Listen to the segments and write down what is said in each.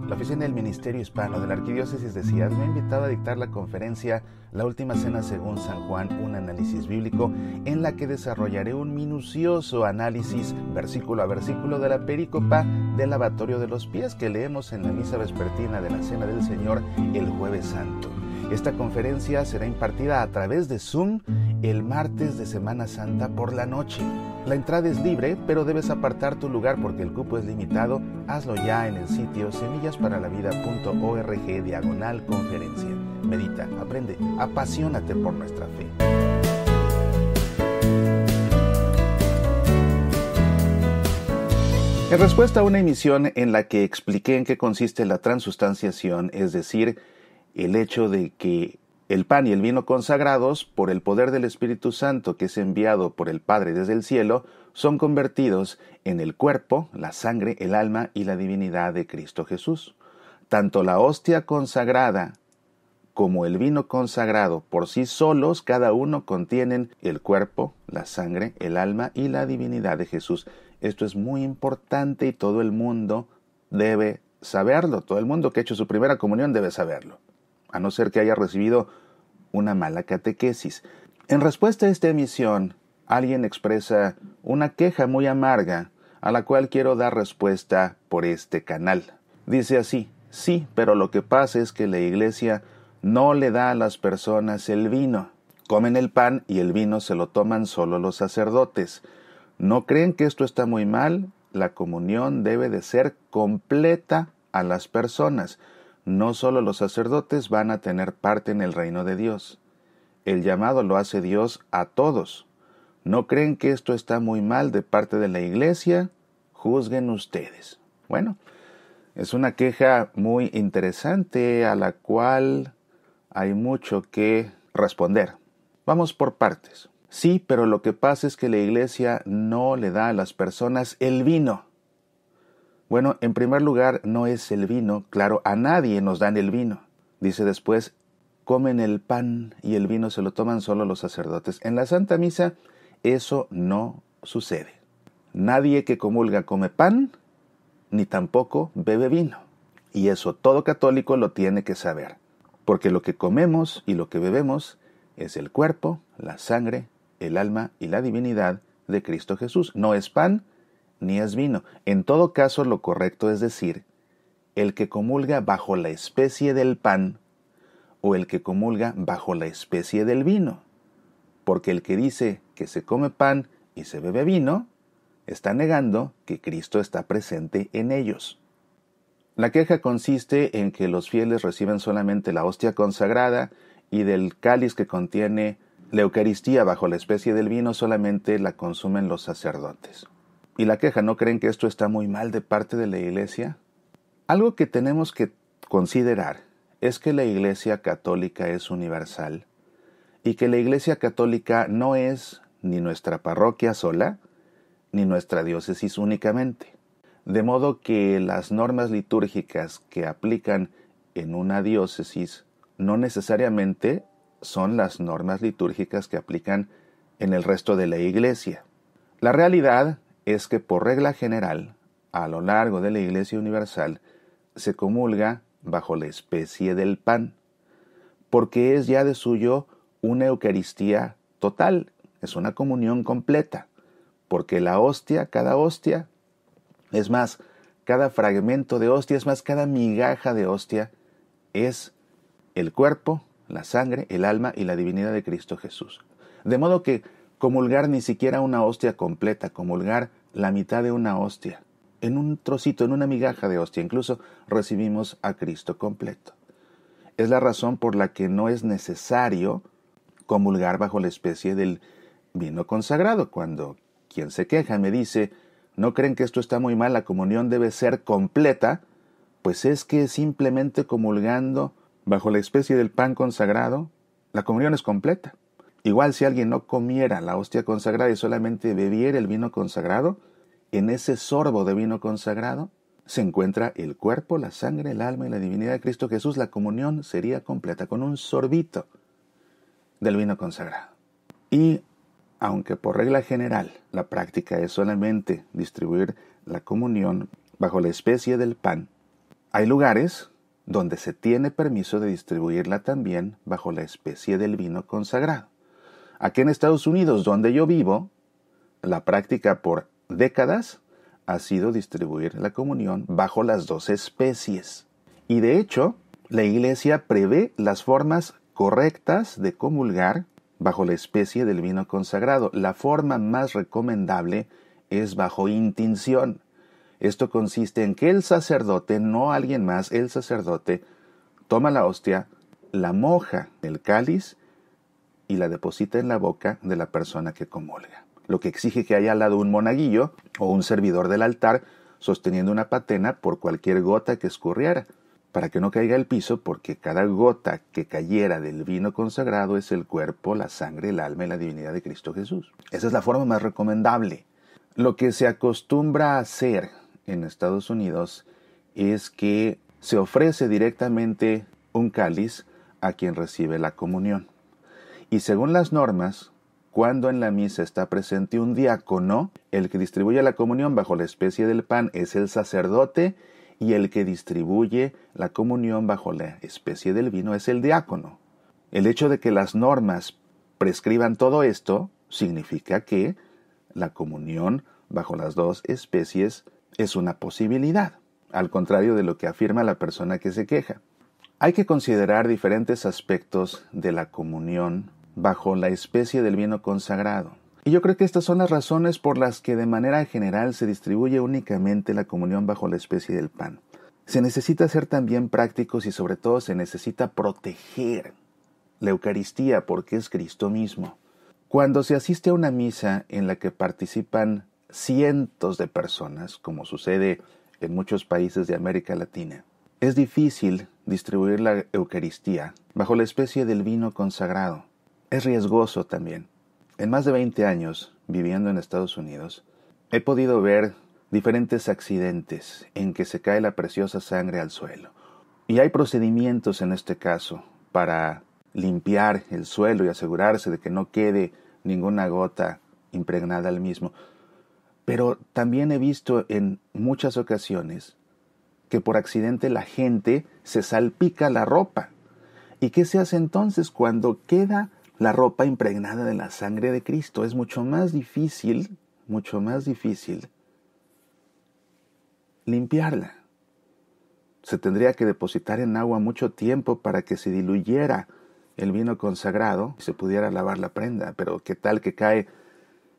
La Oficina del Ministerio Hispano de la Arquidiócesis de Ciudad me ha invitado a dictar la conferencia La Última Cena según San Juan, un análisis bíblico, en la que desarrollaré un minucioso análisis versículo a versículo de la perícopa del lavatorio de los pies que leemos en la misa vespertina de la Cena del Señor el Jueves Santo. Esta conferencia será impartida a través de Zoom el martes de Semana Santa por la noche. La entrada es libre, pero debes apartar tu lugar porque el cupo es limitado. Hazlo ya en el sitio semillasparalavida.org/conferencia. Medita, aprende, apasionate por nuestra fe. En respuesta a una emisión en la que expliqué en qué consiste la transustanciación, es decir, el hecho de que el pan y el vino consagrados, por el poder del Espíritu Santo que es enviado por el Padre desde el cielo, son convertidos en el cuerpo, la sangre, el alma y la divinidad de Cristo Jesús. Tanto la hostia consagrada como el vino consagrado por sí solos, cada uno contienen el cuerpo, la sangre, el alma y la divinidad de Jesús. Esto es muy importante y todo el mundo debe saberlo. Todo el mundo que ha hecho su primera comunión debe saberlo, a no ser que haya recibido una mala catequesis. En respuesta a esta emisión, alguien expresa una queja muy amarga, a la cual quiero dar respuesta por este canal. Dice así: sí, pero lo que pasa es que la Iglesia no le da a las personas el vino. Comen el pan y el vino se lo toman solo los sacerdotes. ¿No creen que esto está muy mal? La comunión debe de ser completa a las personas. No solo los sacerdotes van a tener parte en el reino de Dios. El llamado lo hace Dios a todos. ¿No creen que esto está muy mal de parte de la Iglesia? Juzguen ustedes. Bueno, es una queja muy interesante a la cual hay mucho que responder. Vamos por partes. Sí, pero lo que pasa es que la Iglesia no le da a las personas el vino. Bueno, en primer lugar, no es el vino. Claro, a nadie nos dan el vino. Dice después, comen el pan y el vino se lo toman solo los sacerdotes. En la Santa Misa, eso no sucede. Nadie que comulga come pan, ni tampoco bebe vino. Y eso todo católico lo tiene que saber. Porque lo que comemos y lo que bebemos es el cuerpo, la sangre, el alma y la divinidad de Cristo Jesús. No es pan ni es vino. En todo caso, lo correcto es decir, el que comulga bajo la especie del pan o el que comulga bajo la especie del vino. Porque el que dice que se come pan y se bebe vino, está negando que Cristo está presente en ellos. La queja consiste en que los fieles reciben solamente la hostia consagrada y del cáliz que contiene la Eucaristía bajo la especie del vino solamente la consumen los sacerdotes. Y la queja, ¿no creen que esto está muy mal de parte de la Iglesia? Algo que tenemos que considerar es que la Iglesia católica es universal y que la Iglesia católica no es ni nuestra parroquia sola, ni nuestra diócesis únicamente. De modo que las normas litúrgicas que aplican en una diócesis no necesariamente son las normas litúrgicas que aplican en el resto de la Iglesia. La realidad es que por regla general, a lo largo de la Iglesia universal, se comulga bajo la especie del pan, porque es ya de suyo una Eucaristía total, es una comunión completa, porque la hostia, cada hostia, es más, cada fragmento de hostia, es más, cada migaja de hostia, es el cuerpo, la sangre, el alma y la divinidad de Cristo Jesús. De modo que comulgar ni siquiera una hostia completa, comulgar la mitad de una hostia, en un trocito, en una migaja de hostia, incluso recibimos a Cristo completo. Es la razón por la que no es necesario comulgar bajo la especie del vino consagrado. Cuando quien se queja me dice, ¿no creen que esto está muy mal? La comunión debe ser completa. Pues es que simplemente comulgando bajo la especie del pan consagrado, la comunión es completa. Igual si alguien no comiera la hostia consagrada y solamente bebiera el vino consagrado, en ese sorbo de vino consagrado se encuentra el cuerpo, la sangre, el alma y la divinidad de Cristo Jesús. La comunión sería completa con un sorbito del vino consagrado. Y aunque por regla general la práctica es solamente distribuir la comunión bajo la especie del pan, Hay lugares donde se tiene permiso de distribuirla también bajo la especie del vino consagrado. Aquí en Estados Unidos, donde yo vivo, la práctica por décadas ha sido distribuir la comunión bajo las dos especies. Y de hecho, la Iglesia prevé las formas correctas de comulgar bajo la especie del vino consagrado. La forma más recomendable es bajo intinción. Esto consiste en que el sacerdote, no alguien más, el sacerdote, toma la hostia, la moja en el cáliz y la deposita en la boca de la persona que comulga. Lo que exige que haya al lado un monaguillo o un servidor del altar sosteniendo una patena por cualquier gota que escurriera, para que no caiga al piso, porque cada gota que cayera del vino consagrado es el cuerpo, la sangre, el alma y la divinidad de Cristo Jesús. Esa es la forma más recomendable. Lo que se acostumbra a hacer en Estados Unidos es que se ofrece directamente un cáliz a quien recibe la comunión. Y según las normas, cuando en la misa está presente un diácono, el que distribuye la comunión bajo la especie del pan es el sacerdote, y el que distribuye la comunión bajo la especie del vino es el diácono. El hecho de que las normas prescriban todo esto significa que la comunión bajo las dos especies es una posibilidad, al contrario de lo que afirma la persona que se queja. Hay que considerar diferentes aspectos de la comunión bajo la especie del vino consagrado. Y yo creo que estas son las razones por las que de manera general se distribuye únicamente la comunión bajo la especie del pan. Se necesita ser también prácticos y sobre todo se necesita proteger la Eucaristía porque es Cristo mismo. Cuando se asiste a una misa en la que participan cientos de personas, como sucede en muchos países de América Latina, es difícil distribuir la Eucaristía bajo la especie del vino consagrado. Es riesgoso también. En más de 20 años viviendo en Estados Unidos, he podido ver diferentes accidentes en que se cae la preciosa sangre al suelo. Y hay procedimientos en este caso para limpiar el suelo y asegurarse de que no quede ninguna gota impregnada al mismo. Pero también he visto en muchas ocasiones que por accidente la gente se salpica la ropa. ¿Y qué se hace entonces cuando queda la ropa impregnada de la sangre de Cristo? Es mucho más difícil limpiarla. Se tendría que depositar en agua mucho tiempo para que se diluyera el vino consagrado y se pudiera lavar la prenda. Pero ¿qué tal que cae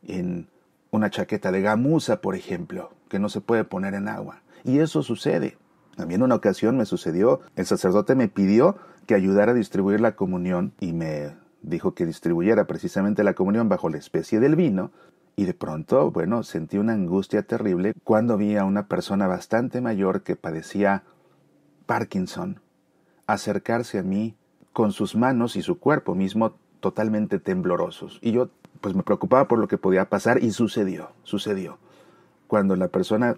en una chaqueta de gamuza, por ejemplo, que no se puede poner en agua? Y eso sucede. A mí en una ocasión me sucedió, el sacerdote me pidió que ayudara a distribuir la comunión y me dijo que distribuyera precisamente la comunión bajo la especie del vino, y de pronto, sentí una angustia terrible cuando vi a una persona bastante mayor que padecía Parkinson acercarse a mí con sus manos y su cuerpo mismo totalmente temblorosos. Y yo me preocupaba por lo que podía pasar y sucedió. Cuando la persona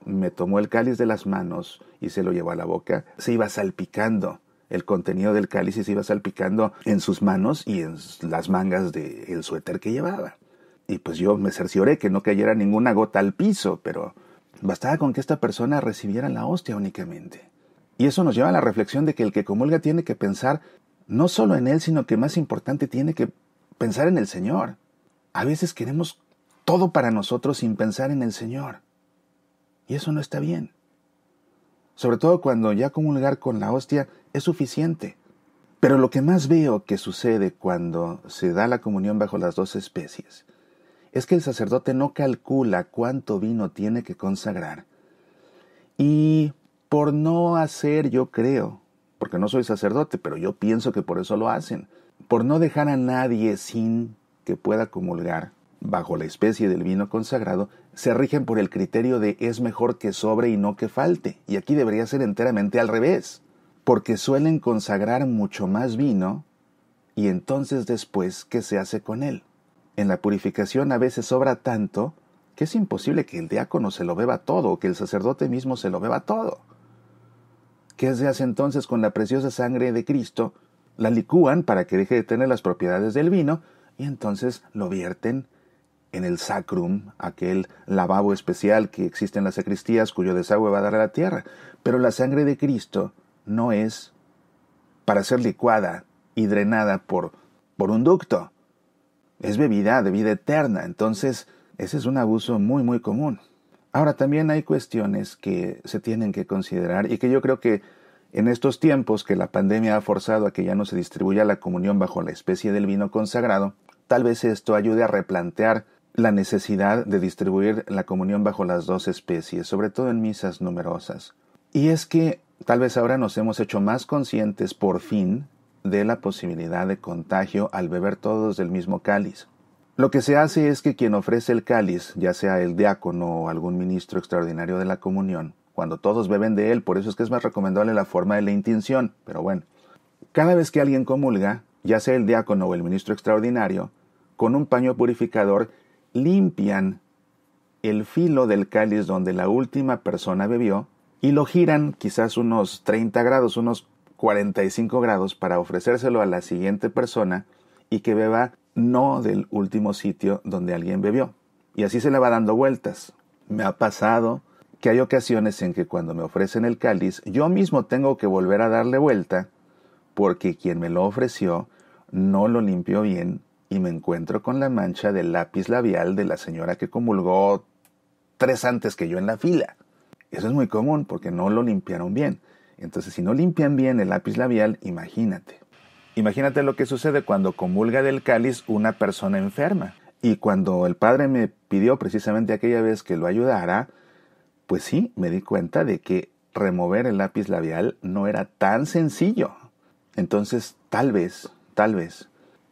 me tomó el cáliz de las manos y se lo llevó a la boca, se iba salpicando el contenido del cáliz y se iba salpicando en sus manos y en las mangas del suéter que llevaba. Y yo me cercioré que no cayera ninguna gota al piso, pero bastaba con que esta persona recibiera la hostia únicamente. Y eso nos lleva a la reflexión de que el que comulga tiene que pensar no solo en él, sino que más importante tiene que pensar en el Señor. A veces queremos todo para nosotros sin pensar en el Señor. Y eso no está bien. Sobre todo cuando ya comulgar con la hostia es suficiente. Pero lo que más veo que sucede cuando se da la comunión bajo las dos especies es que el sacerdote no calcula cuánto vino tiene que consagrar. Y por no hacer, yo creo, porque no soy sacerdote, pero yo pienso que por eso lo hacen, por no dejar a nadie sin que pueda comulgar bajo la especie del vino consagrado, se rigen por el criterio de es mejor que sobre y no que falte. Y aquí debería ser enteramente al revés, porque suelen consagrar mucho más vino y entonces después, ¿qué se hace con él? En la purificación a veces sobra tanto que es imposible que el diácono se lo beba todo o que el sacerdote mismo se lo beba todo. ¿Qué se hace entonces con la preciosa sangre de Cristo? La licúan para que deje de tener las propiedades del vino y entonces lo vierten en el sacrum, aquel lavabo especial que existe en las sacristías cuyo desagüe va a dar a la tierra. Pero la sangre de Cristo no es para ser licuada y drenada por un ducto. Es bebida de vida eterna. Entonces, ese es un abuso muy, muy común. Ahora, también hay cuestiones que se tienen que considerar y que yo creo que en estos tiempos que la pandemia ha forzado a que ya no se distribuya la comunión bajo la especie del vino consagrado, tal vez esto ayude a replantear la necesidad de distribuir la comunión bajo las dos especies, sobre todo en misas numerosas. Y es que tal vez ahora nos hemos hecho más conscientes por fin de la posibilidad de contagio al beber todos del mismo cáliz. Lo que se hace es que quien ofrece el cáliz, ya sea el diácono o algún ministro extraordinario de la comunión, cuando todos beben de él, por eso es que es más recomendable la forma de la intinción, pero bueno, cada vez que alguien comulga, ya sea el diácono o el ministro extraordinario, con un paño purificador limpian el filo del cáliz donde la última persona bebió y lo giran quizás unos 30 grados, unos 45 grados para ofrecérselo a la siguiente persona y que beba no del último sitio donde alguien bebió. Y así se le va dando vueltas. Me ha pasado que hay ocasiones en que cuando me ofrecen el cáliz, yo mismo tengo que volver a darle vuelta porque quien me lo ofreció no lo limpió bien y me encuentro con la mancha del lápiz labial de la señora que comulgó 3 antes que yo en la fila. Eso es muy común porque no lo limpiaron bien. Entonces, si no limpian bien el lápiz labial, imagínate. Imagínate lo que sucede cuando comulga del cáliz una persona enferma. Y cuando el padre me pidió precisamente aquella vez que lo ayudara, pues sí, me di cuenta de que remover el lápiz labial no era tan sencillo. Entonces, tal vez,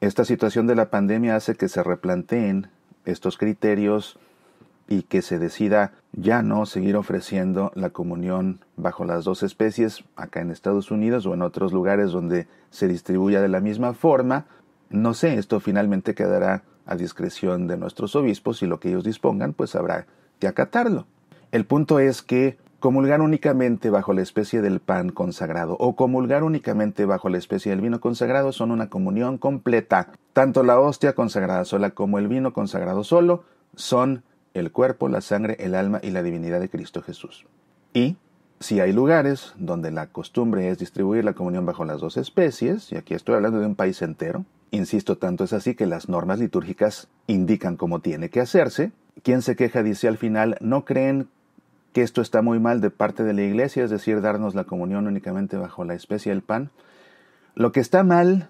esta situación de la pandemia hace que se replanteen estos criterios y que se decida ya no seguir ofreciendo la comunión bajo las dos especies acá en Estados Unidos o en otros lugares donde se distribuya de la misma forma. No sé, esto finalmente quedará a discreción de nuestros obispos y lo que ellos dispongan, pues habrá que acatarlo. El punto es que comulgar únicamente bajo la especie del pan consagrado o comulgar únicamente bajo la especie del vino consagrado son una comunión completa. Tanto la hostia consagrada sola como el vino consagrado solo son el cuerpo, la sangre, el alma y la divinidad de Cristo Jesús. Y si hay lugares donde la costumbre es distribuir la comunión bajo las dos especies, y aquí estoy hablando de un país entero, insisto, tanto es así que las normas litúrgicas indican cómo tiene que hacerse, quien se queja dice al final, ¿no creen que esto está muy mal de parte de la Iglesia, es decir, darnos la comunión únicamente bajo la especie del pan? Lo que está mal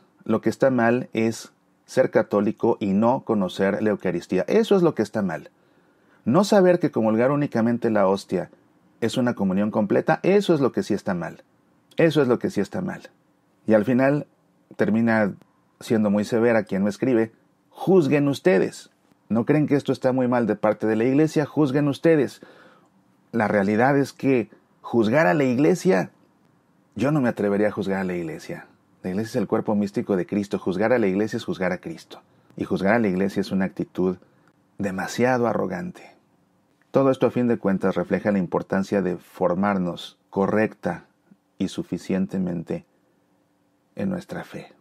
es ser católico y no conocer la Eucaristía. Eso es lo que está mal. No saber que comulgar únicamente la hostia es una comunión completa, eso es lo que sí está mal. Eso es lo que sí está mal. Y al final termina siendo muy severa quien me escribe, juzguen ustedes. ¿No creen que esto está muy mal de parte de la Iglesia? Juzguen ustedes. La realidad es que juzgar a la Iglesia, yo no me atrevería a juzgar a la Iglesia. La Iglesia es el cuerpo místico de Cristo. Juzgar a la Iglesia es juzgar a Cristo. Y juzgar a la Iglesia es una actitud demasiado arrogante. Todo esto a fin de cuentas refleja la importancia de formarnos correcta y suficientemente en nuestra fe.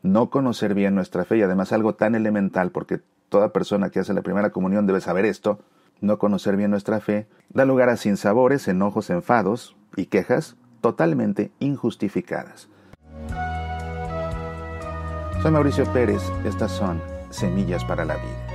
No conocer bien nuestra fe y además algo tan elemental, porque toda persona que hace la primera comunión debe saber esto, no conocer bien nuestra fe da lugar a sinsabores, enojos, enfados y quejas totalmente injustificadas. Soy Mauricio Pérez, estas son Semillas para la Vida.